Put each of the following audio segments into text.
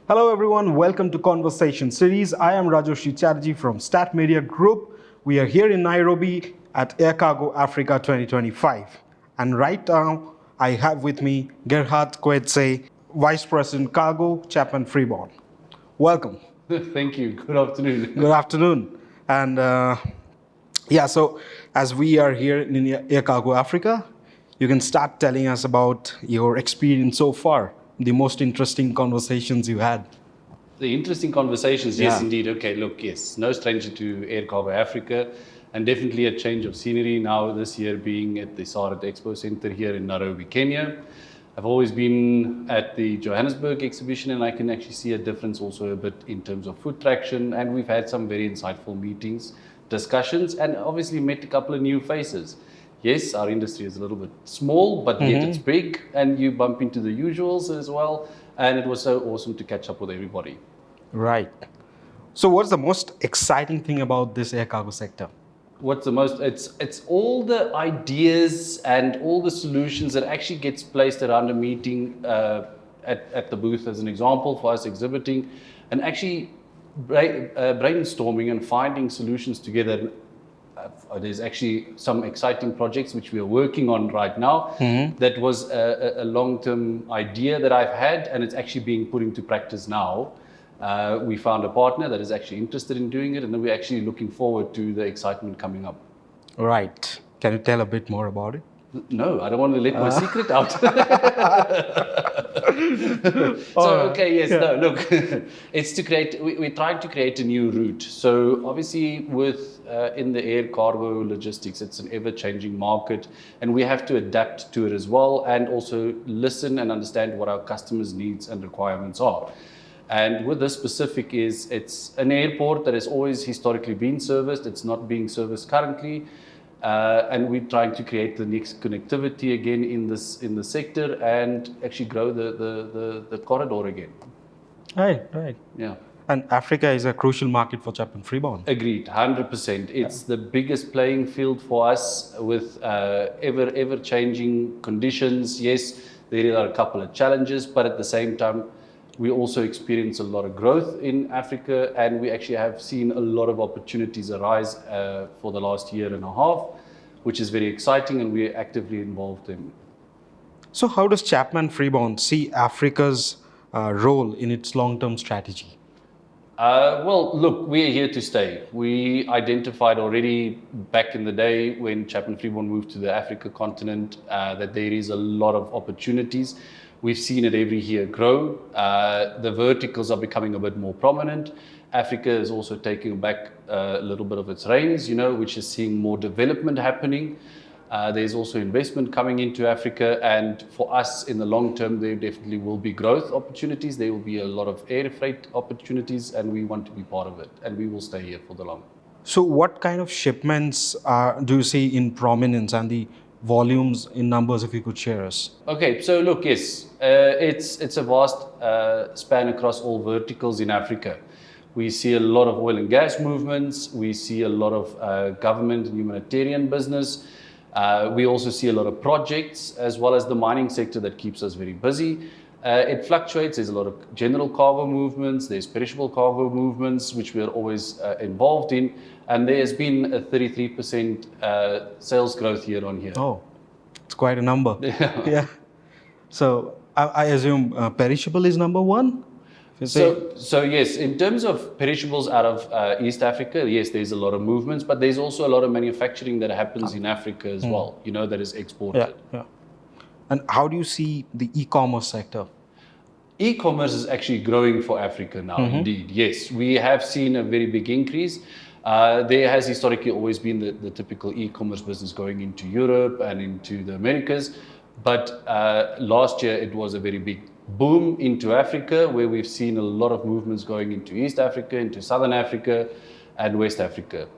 Hello everyone, welcome to Conversation Series. I am Rajarshi Chatterjee from Stat Media Group. We are here in Nairobi at Air Cargo Africa 2025. And right now, I have with me Gerhard Coetzee, Vice President Cargo, Chapman Freeborn. Welcome. Thank you. Good afternoon. Good afternoon. And so as we are here in Air Cargo Africa, you can start telling us about your experience so far, the most interesting conversations you had. The interesting conversations, yes, Yeah. indeed. Okay, look, yes, no stranger to Air Cargo Africa, and definitely a change of scenery now this year being at the SARAT Expo Center here in Nairobi, Kenya. I've always been at the Johannesburg exhibition, and I can actually see a difference also a bit in terms of foot traction, and we've had some very insightful meetings, discussions, and obviously met a couple of new faces. Yes, our industry is a little bit small, but yet it's big, and you bump into the usuals as well. And it was so awesome to catch up with everybody. Right. So what's the most exciting thing about this air cargo sector? What's the most? It's all the ideas and all the solutions that actually gets placed around a meeting at the booth, as an example, for us exhibiting, and actually brainstorming and finding solutions together. There's actually some exciting projects which we are working on right now. That was a long-term idea that I've had, and it's actually being put into practice now. We found a partner that is actually interested in doing it, and then we're actually looking forward to the excitement coming up. Right. Can you tell a bit more about it? No, I don't want to let my secret out. No, look, it's to create, we're trying to create a new route. So obviously in the air cargo logistics, it's an ever-changing market, and we have to adapt to it as well, and also listen and understand what our customers' needs and requirements are. And with this specific it's an airport that has always historically been serviced. It's not being serviced currently. And we're trying to create the next connectivity again in the sector and actually grow the corridor again. Right. Yeah. And Africa is a crucial market for Chapman Freeborn. Agreed, 100%. It's the biggest playing field for us with ever changing conditions. Yes, there are a couple of challenges, but at the same time, we also experience a lot of growth in Africa, and we actually have seen a lot of opportunities arise for the last year and a half, which is very exciting, and we're actively involved in. So how does Chapman Freeborn see Africa's role in its long-term strategy? Well, look, we're here to stay. We identified already back in the day when Chapman Freeborn moved to the Africa continent that there is a lot of opportunities. We've seen it every year grow. The verticals are becoming a bit more prominent. Africa is also taking back a little bit of its reins, which is seeing more development happening. There's also investment coming into Africa, and for us in the long term, there definitely will be growth opportunities. There will be a lot of air freight opportunities, and we want to be part of it, and we will stay here for the long. So what kind of shipments do you see in prominence, and the volumes in numbers, if you could share us? Okay, so look, yes, it's a vast span across all verticals in Africa. We see a lot of oil and gas movements. We see a lot of government and humanitarian business. We also see a lot of projects, as well as the mining sector that keeps us very busy. It fluctuates. There's a lot of general cargo movements. There's perishable cargo movements, which we are always involved in. And there has been a 33% sales growth year on year. Oh, it's quite a number. Yeah. So I assume perishable is number one? So yes, in terms of perishables out of East Africa, yes, there's a lot of movements, but there's also a lot of manufacturing that happens in Africa as well, that is exported. Yeah. And how do you see the e-commerce sector? E-commerce is actually growing for Africa now, indeed. Yes, we have seen a very big increase. There has historically always been the typical e-commerce business going into Europe and into the Americas, but last year it was a very big boom into Africa, where we've seen a lot of movements going into East Africa, into Southern Africa, and West Africa.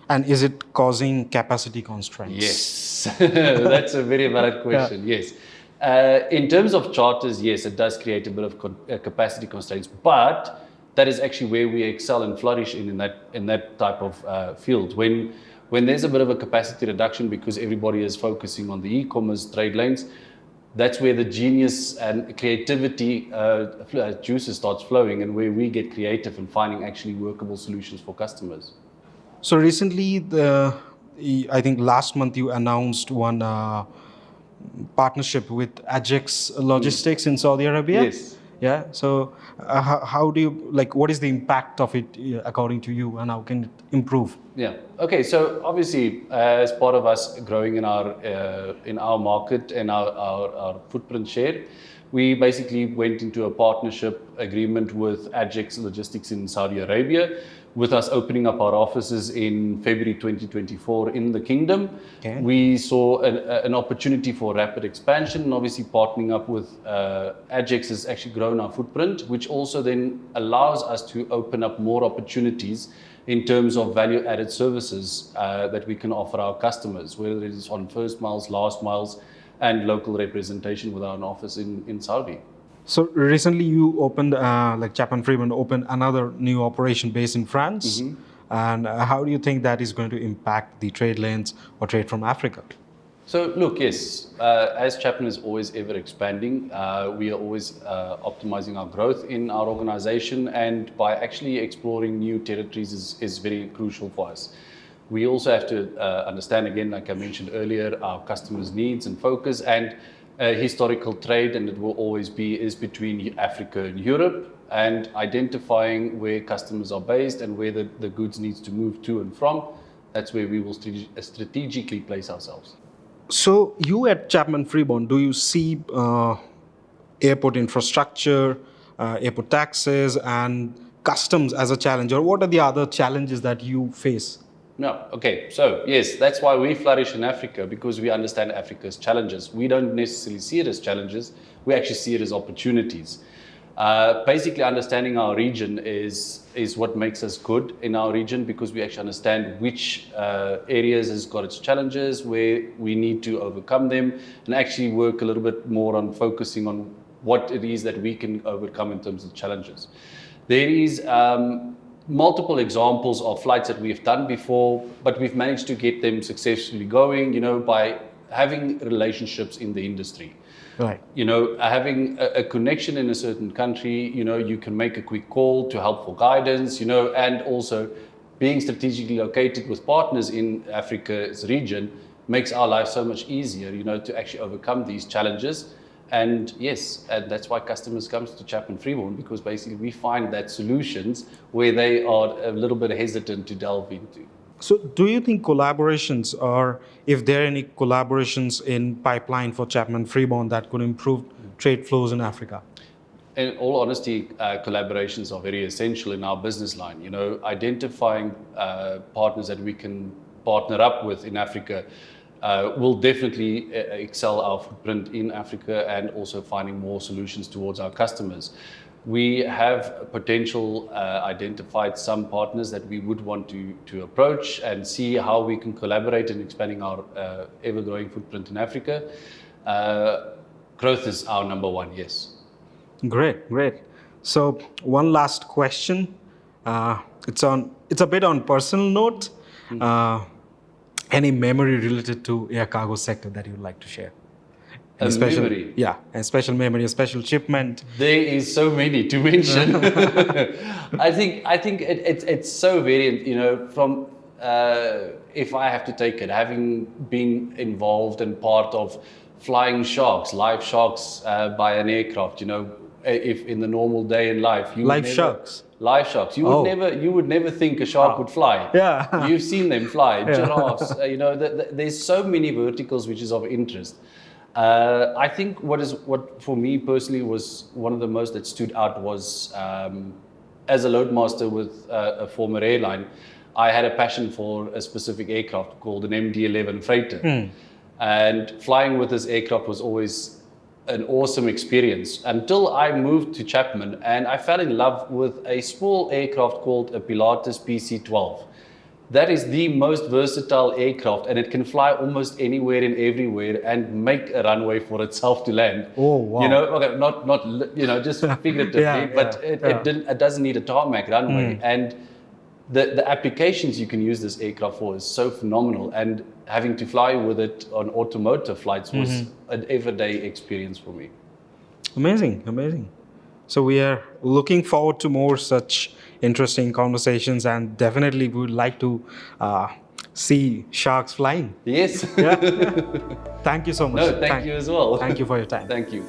And is it causing capacity constraints? Yes, that's a very valid question. Yeah. Yes. In terms of charters, yes, it does create a bit of capacity constraints, but that is actually where we excel and flourish in that type of field. When there's a bit of a capacity reduction because everybody is focusing on the e-commerce trade lanes, that's where the genius and creativity juices starts flowing, and where we get creative in finding actually workable solutions for customers. So recently, I think last month you announced one partnership with Ajax Logistics in Saudi Arabia. Yes. Yeah. So how do you what is the impact of it according to you, and how can it improve? Yeah. Okay. So obviously, as part of us growing in our market and our footprint share, we basically went into a partnership agreement with Ajax Logistics in Saudi Arabia, with us opening up our offices in February 2024 in the kingdom. Okay. We saw an opportunity for rapid expansion, and obviously partnering up with Ajax has actually grown our footprint, which also then allows us to open up more opportunities in terms of value-added services that we can offer our customers, whether it is on first miles, last miles, and local representation with our office in Saudi. So recently you opened, Chapman Freeborn opened another new operation based in France. And how do you think that is going to impact the trade lanes or trade from Africa? So look, yes, as Chapman is always ever expanding, we are always optimizing our growth in our organization, and by actually exploring new territories is very crucial for us. We also have to understand, again, like I mentioned earlier, our customers' needs and focus, and historical trade, and it will always be, is between Africa and Europe, and identifying where customers are based and where the goods needs to move to and from. That's where we will strategically place ourselves. So you at Chapman Freeborn, do you see airport infrastructure, airport taxes, and customs as a challenge, or what are the other challenges that you face? No, okay, so yes, that's why we flourish in Africa, because we understand Africa's challenges. We don't necessarily see it as challenges, we actually see it as opportunities. Basically, understanding our region is what makes us good in our region, because we actually understand which areas has got its challenges, where we need to overcome them, and actually work a little bit more on focusing on what it is that we can overcome in terms of challenges. There is multiple examples of flights that we've done before, but we've managed to get them successfully going, by having relationships in the industry. Right. Having a connection in a certain country, you can make a quick call to help for guidance, and also being strategically located with partners in Africa's region makes our life so much easier, to actually overcome these challenges. And yes, and that's why customers come to Chapman Freeborn, because basically we find that solutions where they are a little bit hesitant to delve into. So do you think collaborations, or if there are any collaborations in pipeline for Chapman Freeborn that could improve trade flows in Africa? In all honesty, collaborations are very essential in our business line. Identifying partners that we can partner up with in Africa will definitely excel our footprint in Africa, and also finding more solutions towards our customers. We have potential identified some partners that we would want to approach and see how we can collaborate in expanding our ever-growing footprint in Africa. Growth is our number one, yes. Great. So one last question. It's a bit on personal note. Any memory related to air cargo sector that you'd like to share? A memory? Yeah, a special memory, a special shipment. There is so many to mention. I think it's so variant. From if I have to take it, having been involved and part of flying sharks, live sharks by an aircraft. If in the normal day in life, Live sharks. Live sharks. You would never think a shark would fly. Yeah. You've seen them fly. Giraffes. There's so many verticals which is of interest. I think what for me personally was one of the most that stood out was as a loadmaster with a former airline, I had a passion for a specific aircraft called an MD-11 freighter. And flying with this aircraft was always an awesome experience until I moved to Chapman, and I fell in love with a small aircraft called a Pilatus PC-12. That is the most versatile aircraft, and it can fly almost anywhere and everywhere and make a runway for itself to land. Oh, wow. Okay, not just figuratively, but it doesn't need a tarmac runway. And the applications you can use this aircraft for is so phenomenal, and having to fly with it on automotive flights was an everyday experience for me. Amazing, amazing. So we are looking forward to more such interesting conversations, and definitely we would like to see sharks flying. Yes. Yeah. Thank you so much. No, thank you as well. Thank you for your time. Thank you.